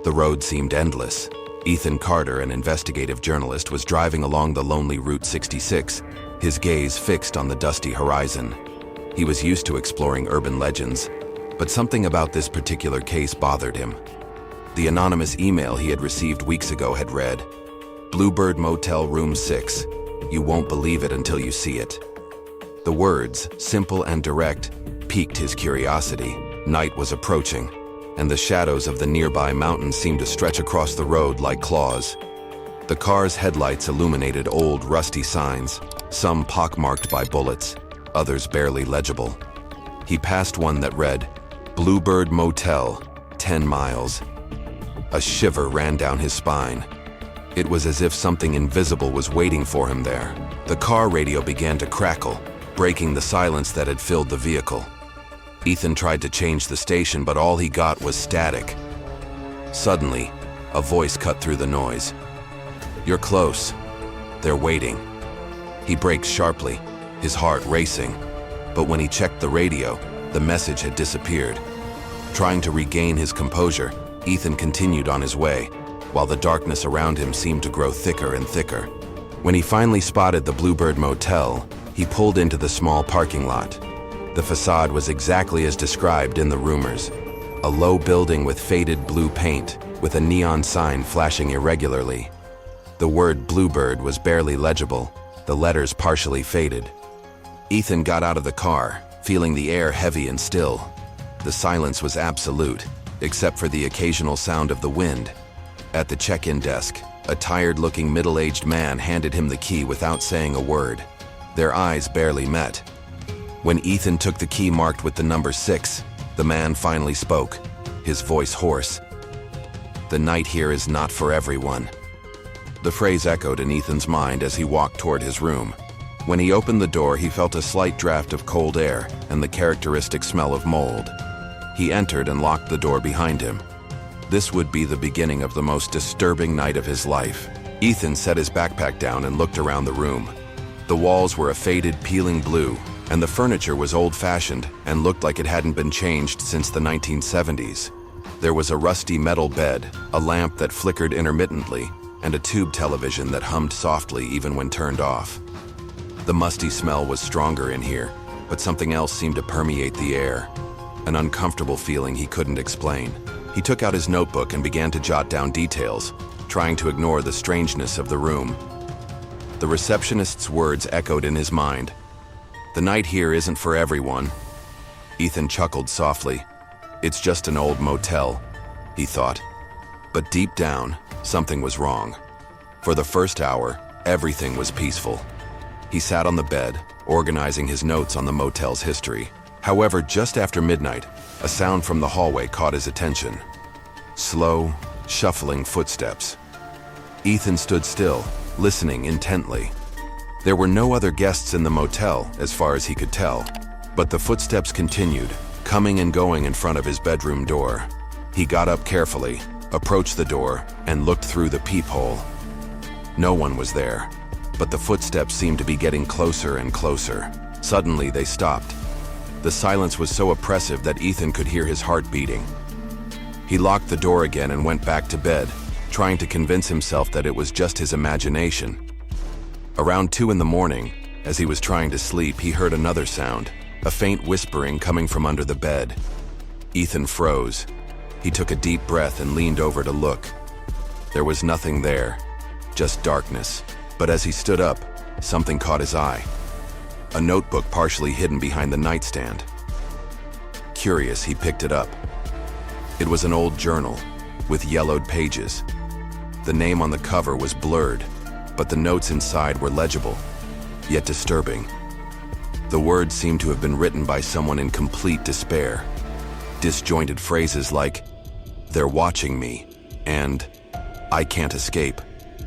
The road seemed endless. Ethan Carter, an investigative journalist, was driving along the lonely Route 66, his gaze fixed on the dusty horizon. He was used to exploring urban legends, but something about this particular case bothered him. The anonymous email he had received weeks ago had read, "Bluebird Motel, Room 6. You won't believe it until you see it." The words, simple and direct, piqued his curiosity. Night was approaching, and the shadows of the nearby mountains seemed to stretch across the road like claws. The car's headlights illuminated old, rusty signs, some pockmarked by bullets, others barely legible. He passed one that read, "Bluebird Motel, 10 miles. A shiver ran down his spine. It was as if something invisible was waiting for him there. The car radio began to crackle, breaking the silence that had filled the vehicle. Ethan tried to change the station, but all he got was static. Suddenly, a voice cut through the noise. "You're close. They're waiting." He braked sharply, his heart racing. But when he checked the radio, the message had disappeared. Trying to regain his composure, Ethan continued on his way, while the darkness around him seemed to grow thicker and thicker. When he finally spotted the Bluebird Motel, he pulled into the small parking lot. The facade was exactly as described in the rumors. A low building with faded blue paint, with a neon sign flashing irregularly. The word Bluebird was barely legible, the letters partially faded. Ethan got out of the car, feeling the air heavy and still. The silence was absolute, except for the occasional sound of the wind. At the check-in desk, a tired-looking middle-aged man handed him the key without saying a word. Their eyes barely met. When Ethan took the key marked with the number 6, the man finally spoke, his voice hoarse. "The night here is not for everyone." The phrase echoed in Ethan's mind as he walked toward his room. When he opened the door, he felt a slight draft of cold air and the characteristic smell of mold. He entered and locked the door behind him. This would be the beginning of the most disturbing night of his life. Ethan set his backpack down and looked around the room. The walls were a faded, peeling blue, and the furniture was old-fashioned and looked like it hadn't been changed since the 1970s. There was a rusty metal bed, a lamp that flickered intermittently, and a tube television that hummed softly even when turned off. The musty smell was stronger in here, but something else seemed to permeate the air, an uncomfortable feeling he couldn't explain. He took out his notebook and began to jot down details, trying to ignore the strangeness of the room. The receptionist's words echoed in his mind. "The night here isn't for everyone." Ethan chuckled softly. "It's just an old motel," he thought. But deep down, something was wrong. For the first hour, everything was peaceful. He sat on the bed, organizing his notes on the motel's history. However, just after midnight, a sound from the hallway caught his attention. Slow, shuffling footsteps. Ethan stood still, listening intently. There were no other guests in the motel, as far as he could tell, but the footsteps continued, coming and going in front of his bedroom door. He got up carefully, approached the door, and looked through the peephole. No one was there, but the footsteps seemed to be getting closer and closer. Suddenly, they stopped. The silence was so oppressive that Ethan could hear his heart beating. He locked the door again and went back to bed, trying to convince himself that it was just his imagination. Around 2 in the morning, as he was trying to sleep, he heard another sound, a faint whispering coming from under the bed. Ethan froze. He took a deep breath and leaned over to look. There was nothing there, just darkness. But as he stood up, something caught his eye. A notebook partially hidden behind the nightstand. Curious, he picked it up. It was an old journal, with yellowed pages. The name on the cover was blurred, but the notes inside were legible, yet disturbing. The words seemed to have been written by someone in complete despair. Disjointed phrases like, "They're watching me," and "I can't escape,"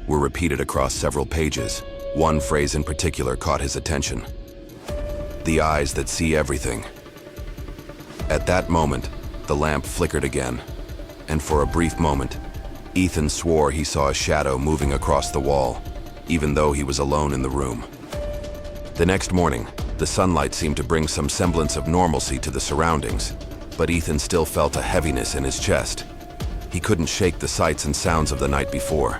were repeated across several pages. One phrase in particular caught his attention. "The eyes that see everything." At that moment, the lamp flickered again, and for a brief moment, Ethan swore he saw a shadow moving across the wall, even though he was alone in the room. The next morning, the sunlight seemed to bring some semblance of normalcy to the surroundings, but Ethan still felt a heaviness in his chest. He couldn't shake the sights and sounds of the night before.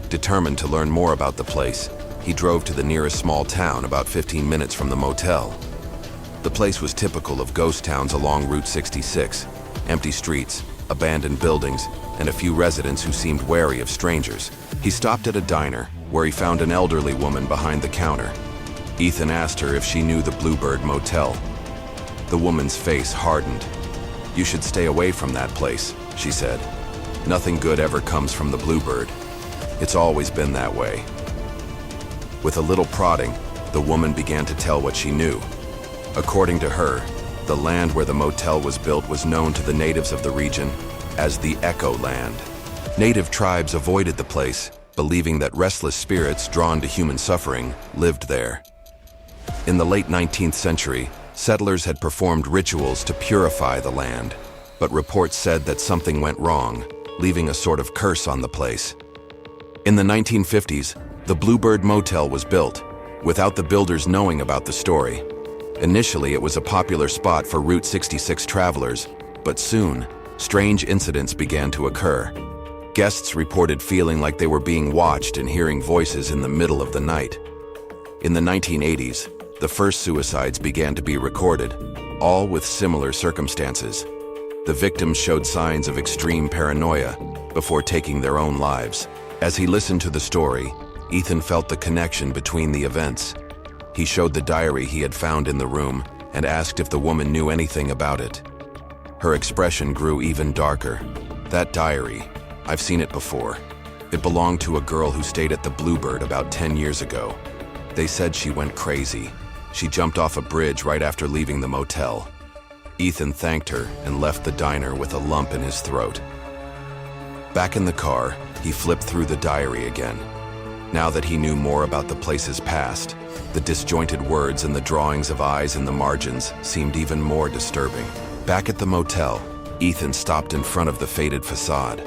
Determined to learn more about the place, he drove to the nearest small town about 15 minutes from the motel. The place was typical of ghost towns along Route 66, empty streets, abandoned buildings, and a few residents who seemed wary of strangers. He stopped at a diner, where he found an elderly woman behind the counter. Ethan asked her if she knew the Bluebird Motel. The woman's face hardened. "You should stay away from that place," she said. "Nothing good ever comes from the Bluebird. It's always been that way." With a little prodding, the woman began to tell what she knew. According to her, the land where the motel was built was known to the natives of the region as the Echo Land. Native tribes avoided the place, believing that restless spirits drawn to human suffering lived there. In the late 19th century, settlers had performed rituals to purify the land, but reports said that something went wrong, leaving a sort of curse on the place. In the 1950s, the Bluebird Motel was built, without the builders knowing about the story. Initially, it was a popular spot for Route 66 travelers, but soon, strange incidents began to occur. Guests reported feeling like they were being watched and hearing voices in the middle of the night. In the 1980s, the first suicides began to be recorded, all with similar circumstances. The victims showed signs of extreme paranoia before taking their own lives. As he listened to the story, Ethan felt the connection between the events. He showed the diary he had found in the room and asked if the woman knew anything about it. Her expression grew even darker. "That diary, I've seen it before. It belonged to a girl who stayed at the Bluebird about 10 years ago. They said she went crazy. She jumped off a bridge right after leaving the motel." Ethan thanked her and left the diner with a lump in his throat. Back in the car, he flipped through the diary again. Now that he knew more about the place's past, the disjointed words and the drawings of eyes in the margins seemed even more disturbing. Back at the motel, Ethan stopped in front of the faded facade.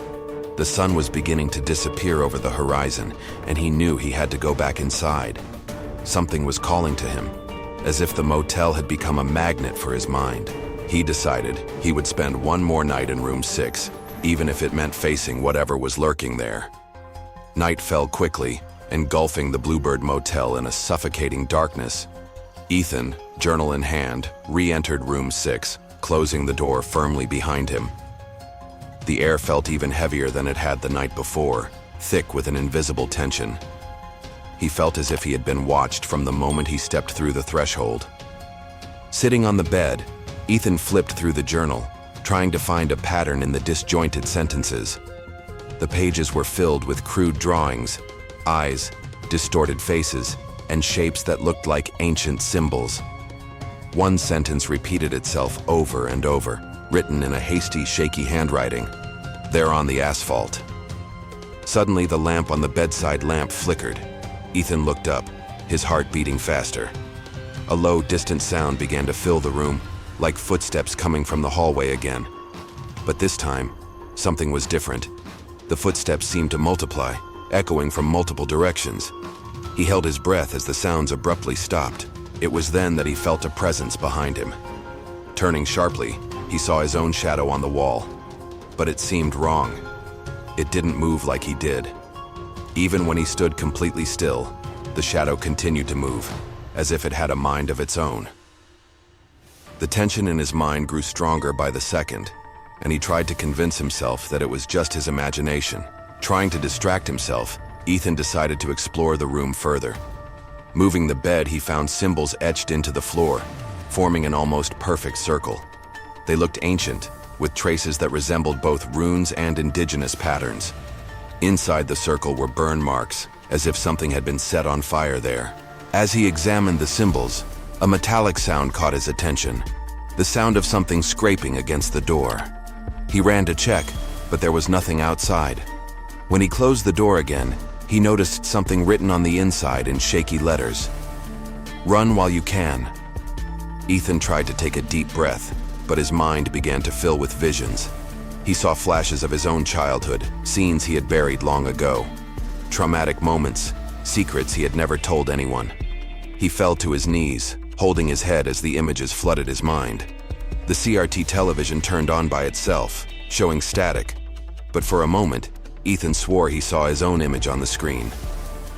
The sun was beginning to disappear over the horizon, and he knew he had to go back inside. Something was calling to him, as if the motel had become a magnet for his mind. He decided he would spend one more night in room 6, even if it meant facing whatever was lurking there. Night fell quickly, engulfing the Bluebird Motel in a suffocating darkness. Ethan, journal in hand, re-entered room 6, closing the door firmly behind him. The air felt even heavier than it had the night before, thick with an invisible tension. He felt as if he had been watched from the moment he stepped through the threshold. Sitting on the bed, Ethan flipped through the journal, trying to find a pattern in the disjointed sentences. The pages were filled with crude drawings, eyes, distorted faces, and shapes that looked like ancient symbols. One sentence repeated itself over and over, written in a hasty, shaky handwriting. "There on the asphalt." Suddenly, the lamp on the bedside lamp flickered. Ethan looked up, his heart beating faster. A low, distant sound began to fill the room, like footsteps coming from the hallway again. But this time, something was different. The footsteps seemed to multiply, echoing from multiple directions. He held his breath as the sounds abruptly stopped. It was then that he felt a presence behind him. Turning sharply, he saw his own shadow on the wall. But it seemed wrong. It didn't move like he did. Even when he stood completely still, the shadow continued to move, as if it had a mind of its own. The tension in his mind grew stronger by the second, and he tried to convince himself that it was just his imagination. Trying to distract himself, Ethan decided to explore the room further. Moving the bed, he found symbols etched into the floor, forming an almost perfect circle. They looked ancient, with traces that resembled both runes and indigenous patterns. Inside the circle were burn marks, as if something had been set on fire there. As he examined the symbols, a metallic sound caught his attention, the sound of something scraping against the door. He ran to check, but there was nothing outside. When he closed the door again, he noticed something written on the inside in shaky letters. "Run while you can." Ethan tried to take a deep breath, but his mind began to fill with visions. He saw flashes of his own childhood, scenes he had buried long ago. Traumatic moments, secrets he had never told anyone. He fell to his knees, holding his head as the images flooded his mind. The CRT television turned on by itself, showing static. But for a moment, Ethan swore he saw his own image on the screen.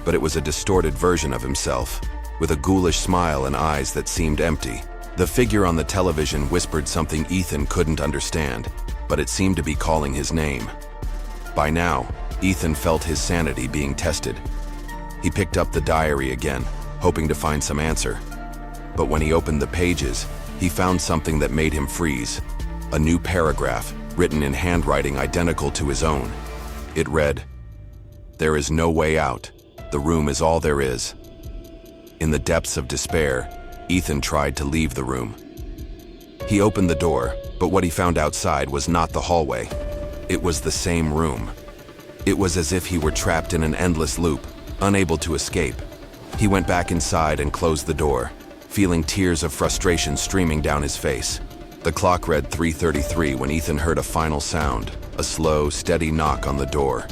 But it was a distorted version of himself, with a ghoulish smile and eyes that seemed empty. The figure on the television whispered something Ethan couldn't understand, but it seemed to be calling his name. By now, Ethan felt his sanity being tested. He picked up the diary again, hoping to find some answer. But when he opened the pages, he found something that made him freeze. A new paragraph, written in handwriting identical to his own. It read, "There is no way out. The room is all there is." In the depths of despair, Ethan tried to leave the room. He opened the door, but what he found outside was not the hallway. It was the same room. It was as if he were trapped in an endless loop, unable to escape. He went back inside and closed the door, feeling tears of frustration streaming down his face. The clock read 3:33 when Ethan heard a final sound, a slow, steady knock on the door.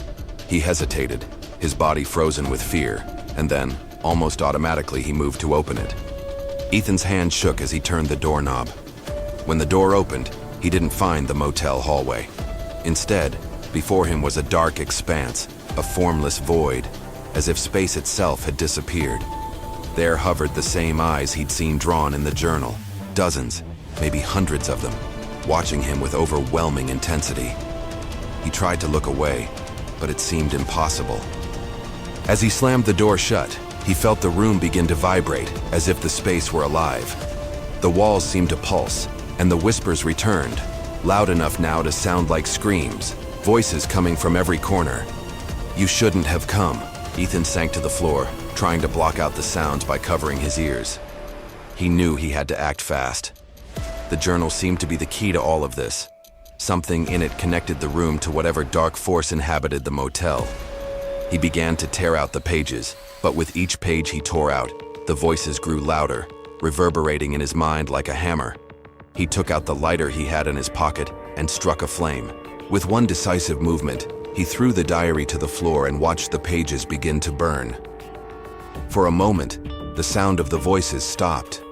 He hesitated, his body frozen with fear, and then, almost automatically, he moved to open it. Ethan's hand shook as he turned the doorknob. When the door opened, he didn't find the motel hallway. Instead, before him was a dark expanse, a formless void, as if space itself had disappeared. There hovered the same eyes he'd seen drawn in the journal, dozens, maybe hundreds of them, watching him with overwhelming intensity. He tried to look away, but it seemed impossible. As he slammed the door shut, he felt the room begin to vibrate, as if the space were alive. The walls seemed to pulse, and the whispers returned, loud enough now to sound like screams, voices coming from every corner. "You shouldn't have come." Ethan sank to the floor, trying to block out the sounds by covering his ears. He knew he had to act fast. The journal seemed to be the key to all of this. Something in it connected the room to whatever dark force inhabited the motel. He began to tear out the pages, but with each page he tore out, the voices grew louder, reverberating in his mind like a hammer. He took out the lighter he had in his pocket and struck a flame. With one decisive movement, he threw the diary to the floor and watched the pages begin to burn. For a moment, the sound of the voices stopped.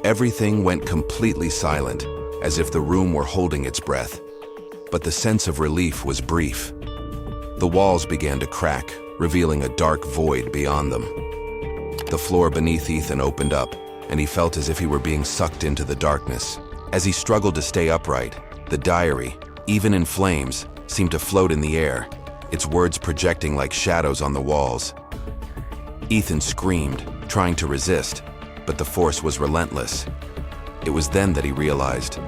Everything went completely silent, as if the room were holding its breath. But the sense of relief was brief. The walls began to crack, revealing a dark void beyond them. The floor beneath Ethan opened up, and he felt as if he were being sucked into the darkness. As he struggled to stay upright, the diary, even in flames, seemed to float in the air, its words projecting like shadows on the walls. Ethan screamed, trying to resist, but the force was relentless. It was then that he realized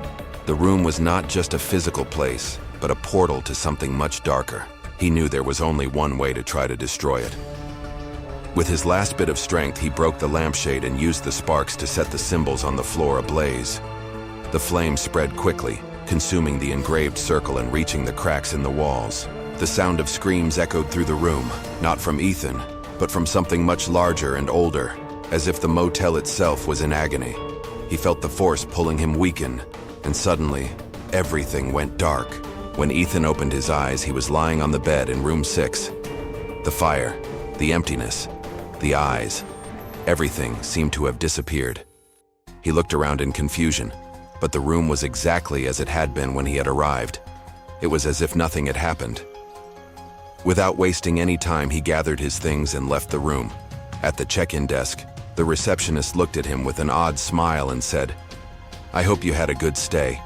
the room was not just a physical place, but a portal to something much darker. He knew there was only one way to try to destroy it. With his last bit of strength, he broke the lampshade and used the sparks to set the symbols on the floor ablaze. The flames spread quickly, consuming the engraved circle and reaching the cracks in the walls. The sound of screams echoed through the room, not from Ethan, but from something much larger and older, as if the motel itself was in agony. He felt the force pulling him weaken, and suddenly, everything went dark. When Ethan opened his eyes, he was lying on the bed in room 6. The fire, the emptiness, the eyes, everything seemed to have disappeared. He looked around in confusion, but the room was exactly as it had been when he had arrived. It was as if nothing had happened. Without wasting any time, he gathered his things and left the room. At the check-in desk, the receptionist looked at him with an odd smile and said, "I hope you had a good stay."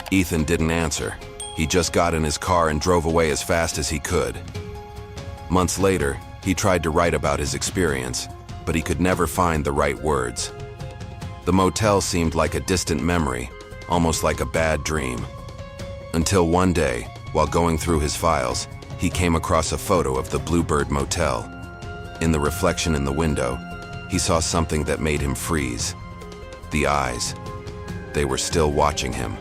Ethan didn't answer. He just got in his car and drove away as fast as he could. Months later, he tried to write about his experience, but he could never find the right words. The motel seemed like a distant memory, almost like a bad dream. Until one day, while going through his files, he came across a photo of the Bluebird Motel. In the reflection in the window, he saw something that made him freeze. The eyes. They were still watching him.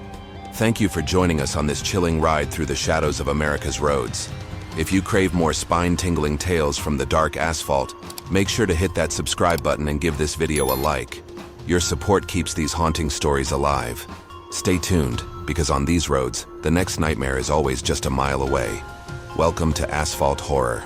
Thank you for joining us on this chilling ride through the shadows of America's roads. If you crave more spine-tingling tales from the dark asphalt, make sure to hit that subscribe button and give this video a like. Your support keeps these haunting stories alive. Stay tuned, because on these roads, the next nightmare is always just a mile away. Welcome to Asphalt Horror.